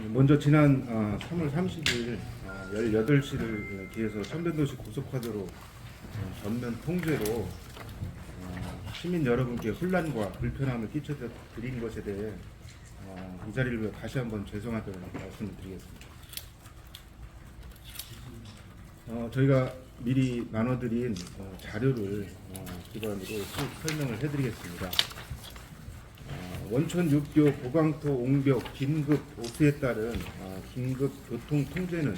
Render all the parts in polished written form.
먼저 지난 3월 30일 18시를 기해서 천변도시 고속화도로 전면 통제로 시민 여러분께 혼란과 불편함을 끼쳐드린 것에 대해 이 자리를 위해 다시 한번 죄송하다는 말씀을 드리겠습니다. 저희가 미리 나눠드린 자료를 기반으로 설명을 해드리겠습니다. 원천 6교 보강토 옹벽 긴급 오수에 따른 긴급 교통 통제는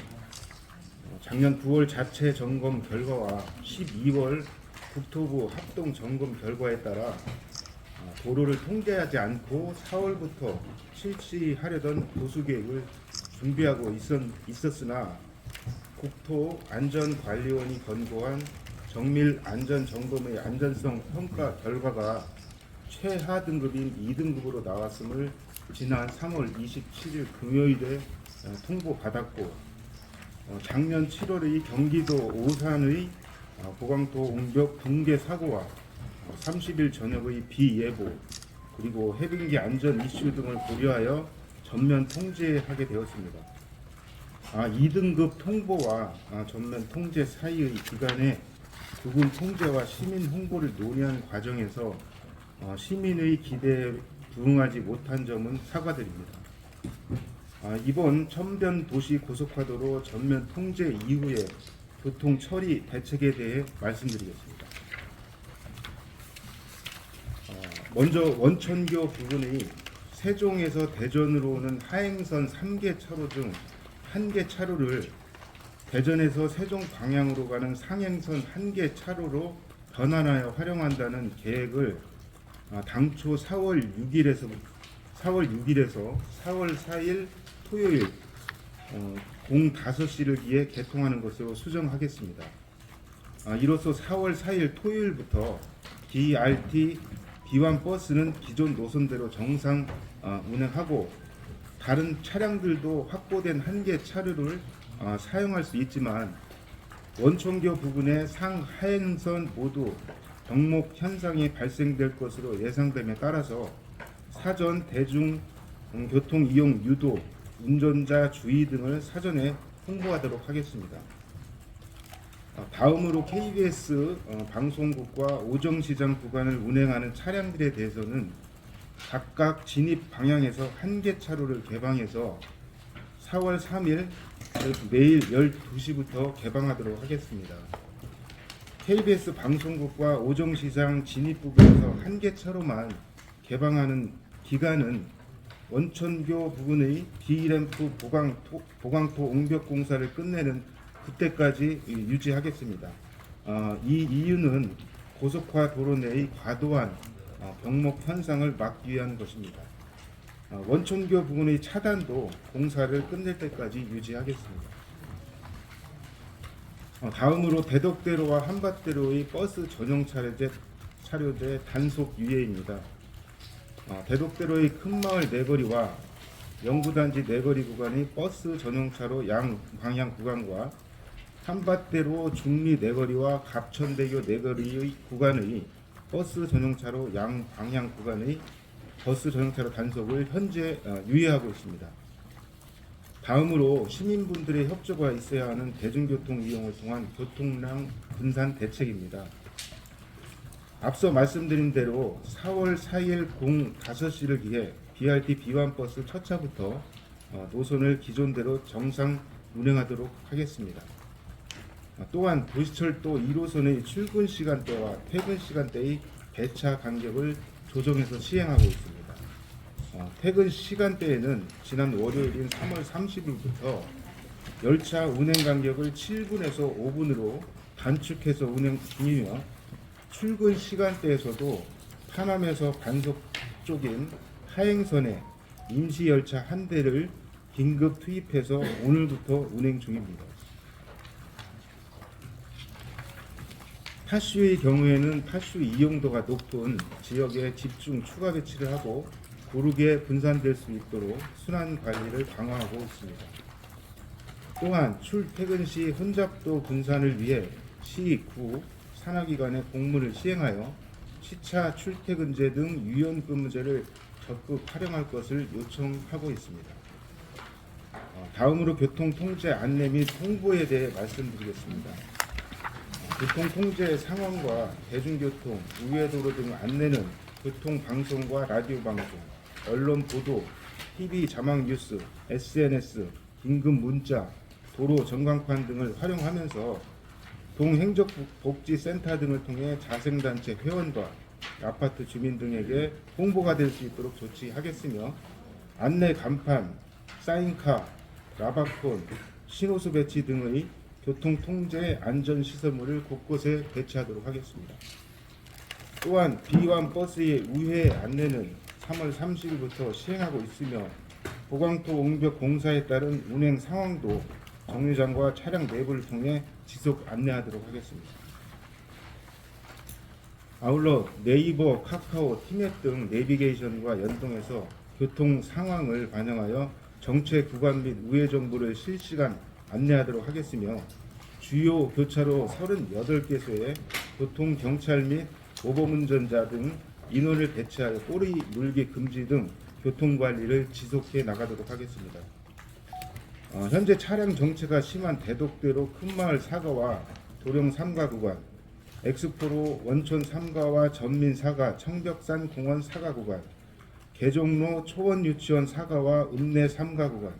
작년 9월 자체 점검 결과와 12월 국토부 합동 점검 결과에 따라 도로를 통제하지 않고 4월부터 실시하려던 보수 계획을 준비하고 있었으나 국토안전관리원이 권고한 정밀 안전점검의 안전성 평가 결과가 최하 등급인 2등급으로 나왔음을 지난 3월 27일 금요일에 통보받았고, 작년 7월의 경기도 오산의 보강토 옹벽 붕괴 사고와 30일 저녁의 비예보 그리고 해빙기 안전 이슈 등을 고려하여 전면 통제하게 되었습니다. 2등급 통보와 전면 통제 사이의 기간에 부분 통제와 시민 홍보를 논의하는 과정에서 시민의 기대에 부응하지 못한 점은 사과드립니다. 이번 천변도시 고속화도로 전면 통제 이후에 교통 처리 대책에 대해 말씀드리겠습니다. 먼저 원천교 부근의 세종에서 대전으로 오는 하행선 3개 차로 중 1개 차로를 대전에서 세종 방향으로 가는 상행선 1개 차로로 변환하여 활용한다는 계획을 당초 4월 6일에서 4월 4일 토요일 05:00를 기해 개통하는 것으로 수정하겠습니다. 이로써 4월 4일 토요일부터 BRT 비완 버스는 기존 노선대로 정상 운행하고 다른 차량들도 확보된 1개 차로를 사용할 수 있지만 원천교 부근의 상하행선 모두 병목 현상이 발생될 것으로 예상됨에 따라서 사전 대중교통 이용 유도, 운전자 주의 등을 사전에 홍보하도록 하겠습니다. 다음으로 KBS 방송국과 오정시장 구간을 운행하는 차량들에 대해서는 각각 진입 방향에서 1개 차로를 개방해서 4월 3일 매일 12시부터 개방하도록 하겠습니다. KBS 방송국과 오정시장 진입 부근에서 1개 차로만 개방하는 기간은 원천교 부근의 D램프 보강토 옹벽 공사를 끝내는 그때까지 유지하겠습니다. 이 이유는 고속화 도로 내의 과도한 병목 현상을 막기 위한 것입니다. 원천교 부근의 차단도 공사를 끝낼 때까지 유지하겠습니다. 다음으로 대덕대로와 한밭대로의 버스 전용 차로제 단속 유예입니다. 대덕대로의 큰마을 내거리와 영구단지 내거리 구간의 버스 전용차로 양방향 구간과 한밭대로 중리 내거리와 갑천대교 내거리의 구간의 버스 전용차로 양방향 구간의 버스 전용차로 단속을 현재 유예하고 있습니다. 다음으로 시민분들의 협조가 있어야 하는 대중교통 이용을 통한 교통량 분산 대책입니다. 앞서 말씀드린 대로 4월 4일 05:00를 기해 BRT 비완버스 첫 차부터 노선을 기존대로 정상 운행하도록 하겠습니다. 또한 도시철도 1호선의 출근 시간대와 퇴근 시간대의 배차 간격을 조정해서 시행하고 있습니다. 퇴근 시간대에는 지난 월요일인 3월 30일부터 열차 운행 간격을 7분에서 5분으로 단축해서 운행 중이며 출근 시간대에서도 파남에서 반석 쪽인 하행선에 임시 열차 한 대를 긴급 투입해서 오늘부터 운행 중입니다. 파슈의 경우에는 파슈 이용도가 높은 지역에 집중 추가 배치를 하고 고르게 분산될 수 있도록 순환 관리를 강화하고 있습니다. 또한 출퇴근 시 혼잡도 분산을 위해 시, 구, 산하기관에 공문을 시행하여 시차 출퇴근제 등 유연근무제를 적극 활용할 것을 요청하고 있습니다. 다음으로 교통통제 안내 및 홍보에 대해 말씀드리겠습니다. 교통통제 상황과 대중교통, 우회도로 등 안내는 교통방송과 라디오 방송, 언론 보도, TV 자막 뉴스, SNS, 긴급 문자, 도로 전광판 등을 활용하면서 동행정복지센터 등을 통해 자생단체 회원과 아파트 주민 등에게 홍보가 될 수 있도록 조치하겠으며, 안내 간판, 사인카, 라바콘, 신호수 배치 등의 교통통제 안전시설물을 곳곳에 배치하도록 하겠습니다. 또한 B1 버스의 우회 안내는 3월 30일부터 시행하고 있으며, 보강토 옹벽 공사에 따른 운행 상황도 정류장과 차량 내부를 통해 지속 안내하도록 하겠습니다. 아울러 네이버, 카카오, 티맵 등 내비게이션과 연동해서 교통 상황을 반영하여 정체 구간 및 우회 정보를 실시간 안내하도록 하겠으며, 주요 교차로 38개소에 교통경찰 및 모범운전자 등 인원을 배치하여 꼬리 물기 금지 등 교통관리를 지속해 나가도록 하겠습니다. 현재 차량 정체가 심한 대덕대로 큰마을 사가와 도령 3가 구간, 엑스포로 원촌 3가와 전민 4가, 청벽산 공원 4가 구간, 개종로 초원 유치원 4가와 읍내 3가 구간,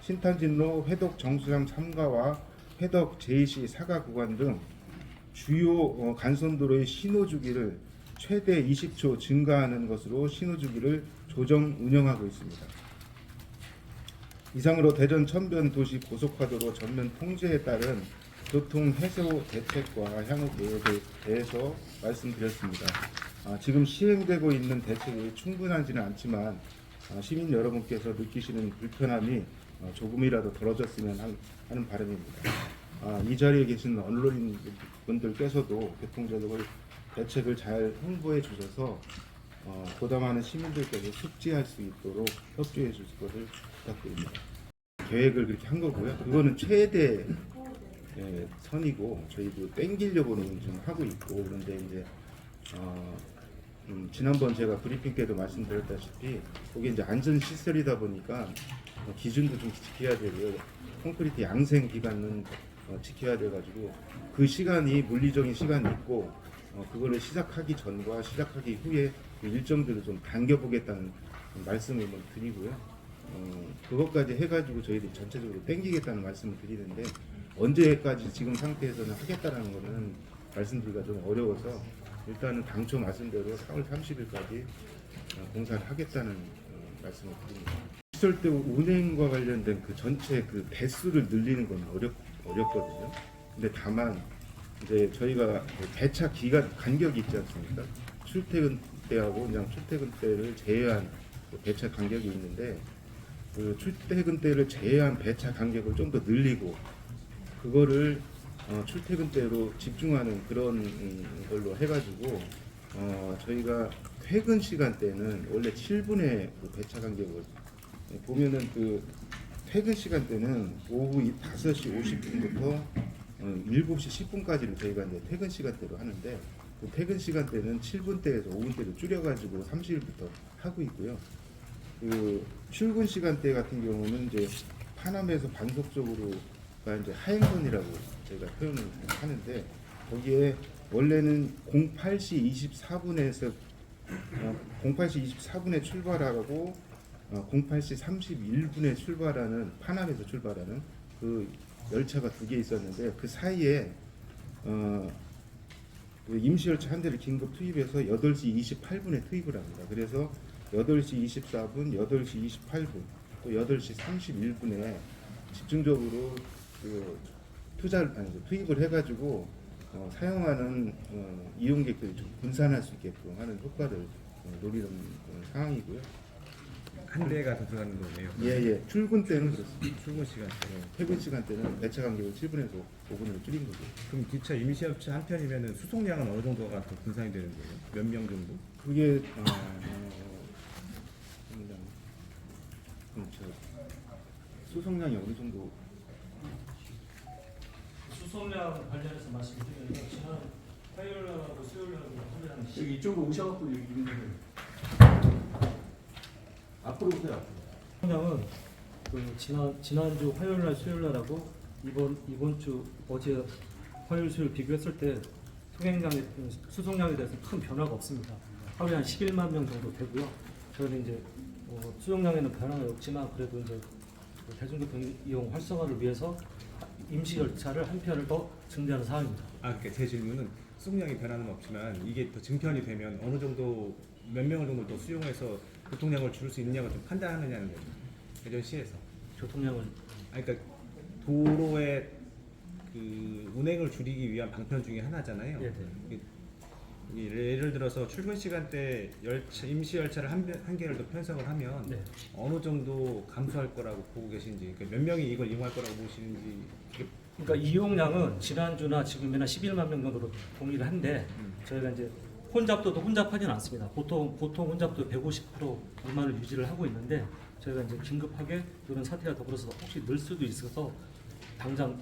신탄진로 회덕 정수장 3가와 회덕 제2시 4가 구간 등 주요 간선도로의 신호주기를 최대 20초 증가하는 것으로 신호주기를 조정 운영하고 있습니다. 이상으로 대전 천변 도시 고속화도로 전면 통제에 따른 교통 해소 대책과 향후 계획에 대해서 말씀드렸습니다. 지금 시행되고 있는 대책이 충분하지는 않지만 시민 여러분께서 느끼시는 불편함이 조금이라도 덜어졌으면 하는 바람입니다. 이 자리에 계신 언론인분들께서도 교통제도의 대책을 잘 홍보해 주셔서 보다 많은 시민들께서 숙지할 수 있도록 협조해 주실 것을 부탁드립니다. 계획을 그렇게 한 거고요. 그거는 최대 선이고, 저희도 땡기려고는 좀 하고 있고, 그런데 이제 지난번 제가 브리핑 때도 말씀드렸다시피 그게 이제 안전 시설이다 보니까 기준도 좀 지켜야 되고요. 콘크리트 양생 기간은 지켜야 돼가지고 그 시간이 물리적인 시간이 있고, 그거를 시작하기 전과 시작하기 후에 그 일정들을 좀 당겨보겠다는 말씀을 드리고요. 그것까지 해가지고 저희들이 전체적으로 땡기겠다는 말씀을 드리는데, 언제까지 지금 상태에서는 하겠다라는 거는 말씀드리기가 좀 어려워서 일단은 당초 말씀대로 4월 30일까지 공사를 하겠다는 말씀을 드립니다. 시설대 운행과 관련된 그 전체 그 대수를 늘리는 건 어렵거든요. 근데 다만 이제 저희가 배차 기간 간격이 있지 않습니까? 출퇴근 때하고 그냥 출퇴근 때를 제외한 배차 간격이 있는데, 그 출퇴근 때를 제외한 배차 간격을 좀 더 늘리고 그거를 출퇴근 때로 집중하는 그런 걸로 해가지고 저희가 퇴근 시간대는 원래 7분의 그 배차 간격을 보면은, 그 퇴근 시간대는 오후 5시 50분부터 7시 10분까지를 저희가 이제 퇴근 시간대로 하는데, 그 퇴근 시간대는 7분대에서 5분대로 줄여가지고 30일부터 하고 있고요. 그 출근 시간대 같은 경우는 이제 파남에서 반속적으로가 이제 하행선이라고 저희가 표현을 하는데, 거기에 원래는 08시 24분에서 08시 24분에 출발하고 08시 31분에 출발하는, 파남에서 출발하는 그 열차가 2개 있었는데, 그 사이에 그 임시열차 한 대를 긴급 투입해서 8시 28분에 투입을 합니다. 그래서 8시 24분, 8시 28분, 또 8시 31분에 집중적으로 그 투입을 해가지고 사용하는 이용객들이 좀 분산할 수 있게끔 하는 효과를 노리는 상황이고요. 한 대가 더 들어가는 거네요. 예. 출근 때는 그렇습니다. 출근 시간. 퇴근 시간대는 배차 간격을 7분에서 5분으로 줄인 거죠. 그럼 기차 임시열차 한 편이면 수송량은 어느 정도가 더 분산이 되는 거예요? 몇 명 정도? 그게 수송량이 어느 정도? 수송량 관련해서 말씀드리면 지난 화요일하고 수요일하고 하면 여기 이쪽으로 오셔갖고 여기 있는 앞으로 오세요. 수송량은 그 지난주 화요일 날 수요일 날하고 이번 주 어제 화요일 수요일 비교했을 때 수송량에 대해서 큰 변화가 없습니다. 하루에 한 11만 명 정도 되고요. 저희는 이제 수송량에는 변화가 없지만 그래도 이제 그 대중교통 이용 활성화를 위해서 임시 열차를 한 편을 더 증대하는 상황입니다. 그러니까 제 질문은 수송량이 변화는 없지만 이게 더 증편이 되면 어느 정도 몇 명을 정도 더 수용해서 교통량을 줄일 수 있느냐고 좀 판단하느냐는 거죠. 대전시에서. 교통량을 그러니까 도로의 그 운행을 줄이기 위한 방편 중에 하나잖아요. 네. 예를 들어서 출근 시간대 임시 열차를 한 개를 더 편성을 하면 네. 어느 정도 감소할 거라고 보고 계신지, 그러니까 몇 명이 이걸 이용할 거라고 보시는지. 그러니까 이용량은 지난주나 지금이나 11만 명 정도로 동일을 한데 저희가 이제 혼잡도도 혼잡하지는 않습니다. 보통 혼잡도 150% 미만을 유지를 하고 있는데 저희가 이제 긴급하게 이런 사태가 더불어서 혹시 늘 수도 있어서 당장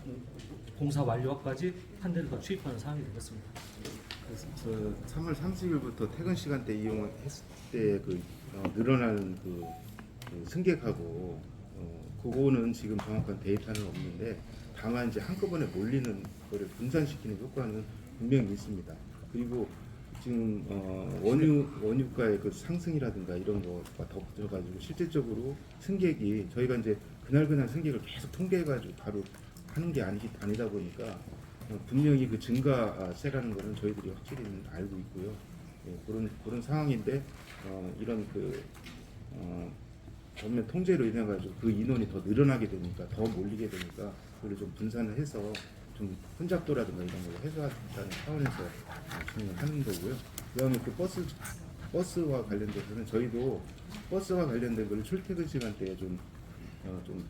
공사 완료까지 한 대를 더 투입하는 상황이 되겠습니다. 그 3월 30일부터 퇴근 시간대 이용을 했을 때 늘어나는 그 승객하고 그거는 지금 정확한 데이터는 없는데 다만 이제 한꺼번에 몰리는 거를 분산시키는 효과는 분명히 있습니다. 그리고 지금 원유가의 그 상승이라든가 이런 거가 덮어가지고 실질적으로 승객이 저희가 이제 그날 승객을 계속 통계해가지고 바로 하는 게 아니다 보니까 분명히 그 증가세라는 거는 저희들이 확실히 알고 있고요. 예, 그런 상황인데 이런 전면 통제로 인해 가지고 그 인원이 더 늘어나게 되니까 더 몰리게 되니까 그걸 좀 분산을 해서 좀 혼잡도라든가 이런 걸 해소하자는 차원에서 진행을 하는 거고요. 그다음에 그 버스와 관련돼서는 저희도 버스와 관련된 걸 출퇴근 시간대에 좀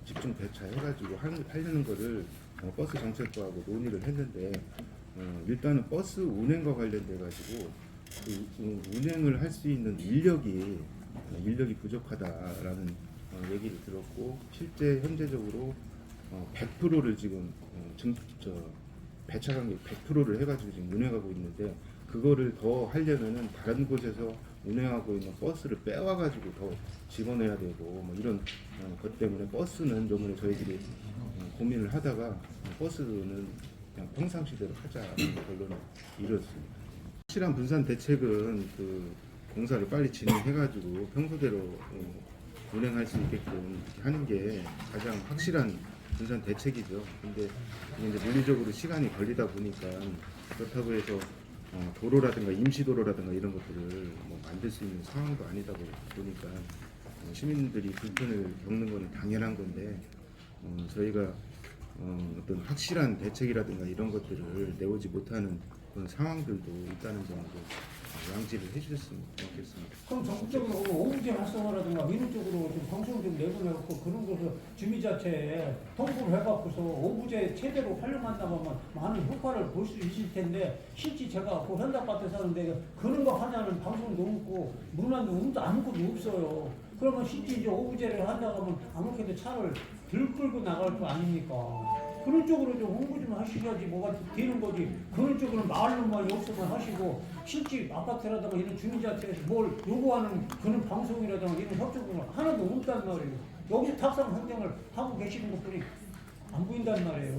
집중 배차해가지고 하려는 거를 버스 정책과하고 논의를 했는데 일단은 버스 운행과 관련돼 가지고 운행을 할 수 있는 인력이 부족하다라는 얘기를 들었고 실제 현재적으로 100%를 지금 배차 간격 100%를 해가지고 지금 운행하고 있는데 그거를 더 하려면은 다른 곳에서 운행하고 있는 버스를 빼와가지고 더 집어넣어야 되고 뭐 이런 것 때문에 버스는 요번에 저희들이 고민을 하다가 버스는 그냥 평상시대로 하자는 결론을 이뤘습니다. 확실한 분산 대책은 그 공사를 빨리 진행해가지고 평소대로 운행할 수 있게끔 하는 게 가장 확실한 분산 대책이죠. 근데 이게 이제 물리적으로 시간이 걸리다 보니까 그렇다고 해서 도로라든가 임시도로라든가 이런 것들을 뭐 만들 수 있는 상황도 아니다 보니까 시민들이 불편을 겪는 것은 당연한 건데 저희가 어떤 확실한 대책이라든가 이런 것들을 내오지 못하는 그런 상황들도 있다는 점도 양지를 해주셨으면 좋겠습니다. 그럼 적극적으로 오부제 활성화라든가 이런 쪽으로 좀 방송을 좀 내보내고 그런 것을 주민자체에 통보를 해갖고서 오부제 체대로 활용한다면 많은 효과를 볼 수 있을 텐데 실제 제가 그 현답밭에 사는데 그런 거 하냐는 방송도 없고 문안도 아무것도 없어요. 그러면 실제 이제 오부제를 한다고 하면 아무렇게도 차를 들 끌고 나갈 거 아닙니까? 그런 쪽으로 좀 홍보 좀 하셔야지 뭐가 되는 거지. 그런 쪽으로는 마을로만 욕설만 하시고 실제 아파트라든가 이런 주민자체에서 뭘 요구하는 그런 방송이라든가 이런 협조가 하나도 없단 말이에요. 여기서 탁상 행정을 하고 계시는 것들이 안 보인단 말이에요.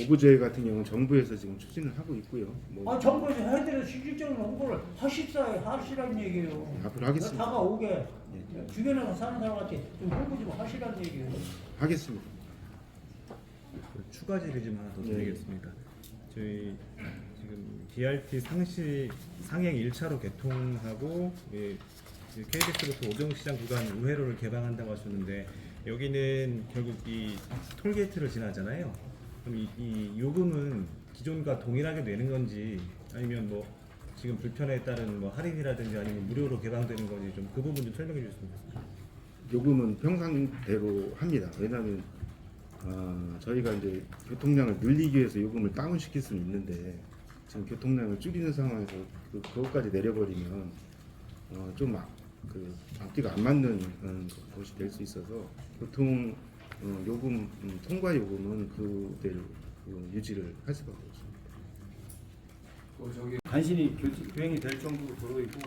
오부제 같은 경우는 정부에서 지금 추진을 하고 있고요. 뭐 정부에서 해드려 실질적으로 홍보를 하시라는 얘기예요. 앞으로 하겠습니다. 다가오게 주변에 사는 사람한테 좀 홍보 좀 하시라는 얘기예요. 하겠습니다. 추가 질의 좀 하나 더 네. 드리겠습니다. 저희 지금 BRT 상행 1차로 개통하고 KBS로부터 오정시장 구간 우회로를 개방한다고 하셨는데 여기는 결국 이 톨게이트를 지나잖아요. 그럼 이 요금은 기존과 동일하게 내는 건지 아니면 뭐 지금 불편에 따른 뭐 할인이라든지 아니면 무료로 개방되는 건지 좀 그 부분 좀 설명해 주셨으면 좋겠습니다. 요금은 평상대로 합니다. 왜냐하면 저희가 이제 교통량을 늘리기 위해서 요금을 다운시킬 수는 있는데 지금 교통량을 줄이는 상황에서 그것까지 내려버리면 좀 앞뒤가 안 맞는 것이 될 수 있어서 교통 요금 통과 요금은 그대로 유지를 할 수밖에 없습니다. 간신히 교행이 될 정도로 도로이고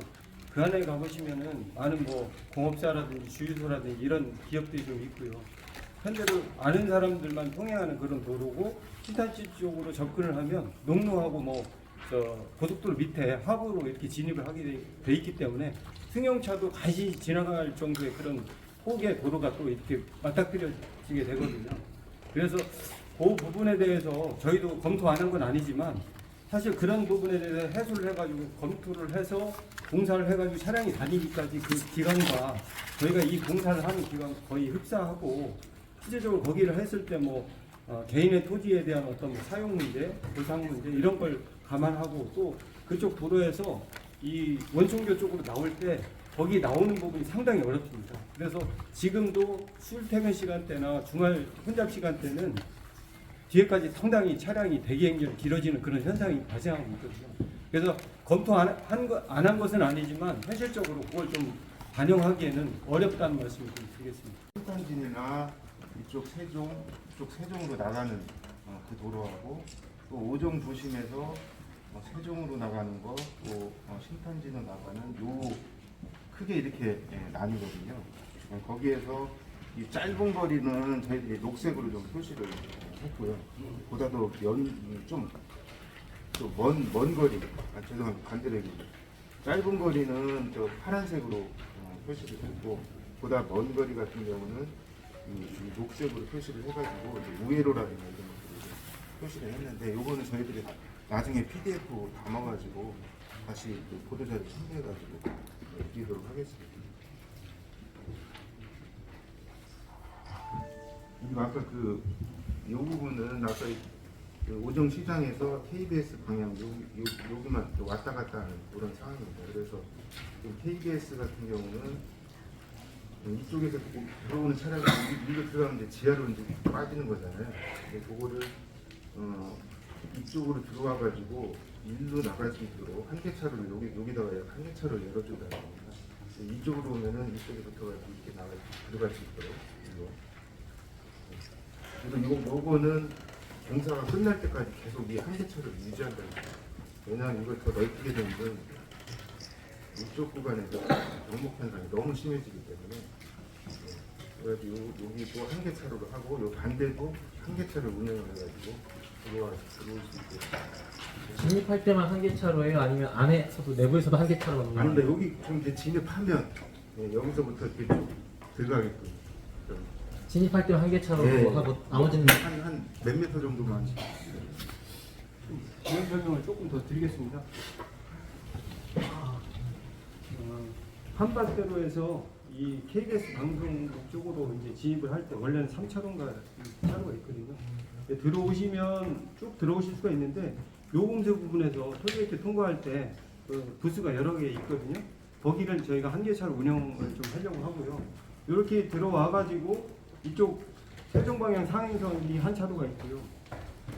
그 안에 가보시면은 많은 뭐 공업사라든지 주유소라든지 이런 기업들이 좀 있고요. 현대로 아는 사람들만 통행하는 그런 도로고 신탄지 쪽으로 접근을 하면 농로하고 뭐 고속도로 밑에 하부로 이렇게 진입을 하게 돼 있기 때문에 승용차도 같이 지나갈 정도의 그런 폭의 도로가 또 이렇게 맞닥뜨려지게 되거든요. 그래서 그 부분에 대해서 저희도 검토 안 한 건 아니지만 사실 그런 부분에 대해서 해소를 해가지고 검토를 해서 공사를 해가지고 차량이 다니기까지 그 기간과 저희가 이 공사를 하는 기간 거의 흡사하고 실제적으로 거기를 했을 때 뭐 개인의 토지에 대한 어떤 뭐 사용 문제, 보상 문제 이런 걸 감안하고 또 그쪽 도로에서 이 원청교 쪽으로 나올 때 거기 나오는 부분이 상당히 어렵습니다. 그래서 지금도 출퇴근 시간대나 주말 혼잡 시간대는 뒤에까지 상당히 차량이 대기 행렬이 길어지는 그런 현상이 발생하고 있거든요. 그래서 검토 안 한 것은 아니지만 현실적으로 그걸 좀 반영하기에는 어렵다는 말씀을 좀 드리겠습니다. 신탄진이나 이쪽 세종으로 나가는 그 도로하고 또 오정 도심에서 세종으로 나가는 거, 또 신탄진으로 나가는 요 크게 이렇게 나뉘거든요. 거기에서 이 짧은 거리는 저희들이 녹색으로 좀 표시를 했고요. 보다 더 먼 거리, 죄송합니다. 반대로 얘기합니다. 짧은 거리는 저 파란색으로 표시를 했고, 보다 먼 거리 같은 경우는 이 녹색으로 표시를 해가지고 이제 우회로라든가 이런 것들을 표시를 했는데, 요거는 저희들이 나중에 PDF 담아가지고 다시 보도자료 첨부해가지고 드리도록 하겠습니다. 그리고 아까 이 부분은 아까 그 오정시장에서 KBS 방향 여기만 왔다 갔다 하는 그런 상황입니다. 그래서 KBS 같은 경우는 이쪽에서 들어오는 차량이 일로 들어가면 이제 지하로 이제 빠지는 거잖아요. 근데 그거를 이쪽으로 들어와 가지고 일로 나갈 수 있도록 한계차로를 여기다가 한계차로를 열어준다는 겁니다. 이쪽으로 오면은 이쪽에부터 이렇게 들어갈 수 있도록 일로. 그리고 요거는 공사가 끝날 때까지 계속 이 한계차를 유지한다는 거예요. 왜냐하면 이걸 더 넓히게 되면 이쪽 구간에서 병목 현상이 너무 심해지기 때문에 그래서 여기 또 한계차로로 하고 요 반대도 한계차를 운영을 해가지고 들어올 수 있게. 진입할 때만 한계차로예요? 아니면 안에서도 내부에서도 한계차로가 있나요? 아닌데 여기 좀 이제 진입하면 여기서부터 이렇게 쭉 들어가게끔. 진입할 때만 한계차로로 네. 하고 나머지는 한 몇 미터 정도만. 기본 설명을 조금 더 드리겠습니다. 한밭대로에서 이 KBS 방송국 쪽으로 이제 진입을 할 때 원래는 3차로인가 차로가 있거든요. 들어오시면 쭉 들어오실 수가 있는데 요금소 부분에서 톨게이트 통과할 때 부스가 여러 개 있거든요. 거기를 저희가 한계차로 운영을 좀 하려고 하고요. 이렇게 들어와 가지고 이쪽 세종 방향 상행선이 한 차로가 있고요.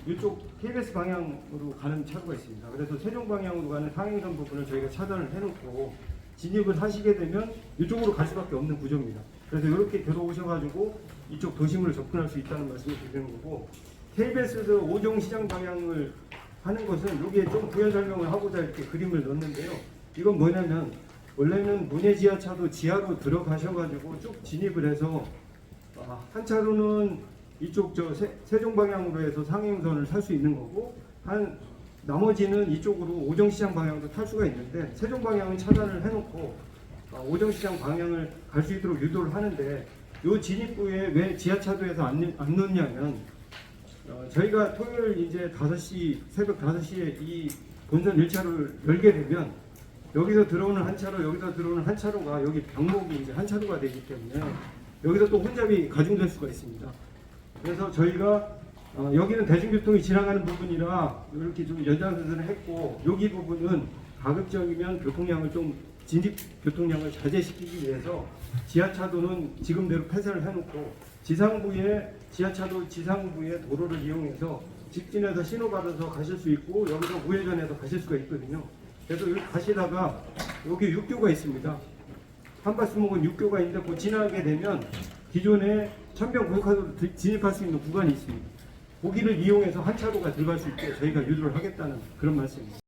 이쪽 KBS 방향으로 가는 차로가 있습니다. 그래서 세종 방향으로 가는 상행선 부분을 저희가 차단을 해놓고 진입을 하시게 되면 이쪽으로 갈 수밖에 없는 구조입니다. 그래서 이렇게 들어오셔가지고 이쪽 도심으로 접근할 수 있다는 말씀을 드리는 거고, KBS에서 오정시장 방향을 하는 것은 여기에 좀 부연 설명을 하고자 이렇게 그림을 넣었는데요. 이건 뭐냐면 원래는 문예 지하차도 지하로 들어가셔가지고 쭉 진입을 해서 한 차로는 이쪽 세종 방향으로 해서 상행선을 탈 수 있는 거고, 나머지는 이쪽으로 오정시장 방향도 탈 수가 있는데 세종 방향은 차단을 해놓고 오정시장 방향을 갈 수 있도록 유도를 하는데, 이 진입구에 왜 지하차도에서 안 놓냐면 저희가 토요일 이제 5시 새벽 5시에 이 본선 1차로를 열게 되면 여기서 들어오는 한 차로, 여기서 들어오는 한 차로가 여기 병목이 이제 한 차로가 되기 때문에 여기서 또 혼잡이 가중될 수가 있습니다. 그래서 저희가 여기는 대중교통이 지나가는 부분이라 이렇게 좀 연장선을 했고, 여기 부분은 가급적이면 교통량을 좀 진입 교통량을 자제시키기 위해서 지하차도는 지금대로 폐쇄를 해놓고 지하차도 지상부의 도로를 이용해서 직진해서 신호받아서 가실 수 있고 여기서 우회전해서 가실 수가 있거든요. 그래서 여기 가시다가 여기 육교가 있습니다. 한밭수목은 육교가 있는데 그 지나게 되면 기존에 천병 고속화도로 진입할 수 있는 구간이 있습니다. 거기를 이용해서 한 차로가 들어갈 수 있게 저희가 유도를 하겠다는 그런 말씀입니다.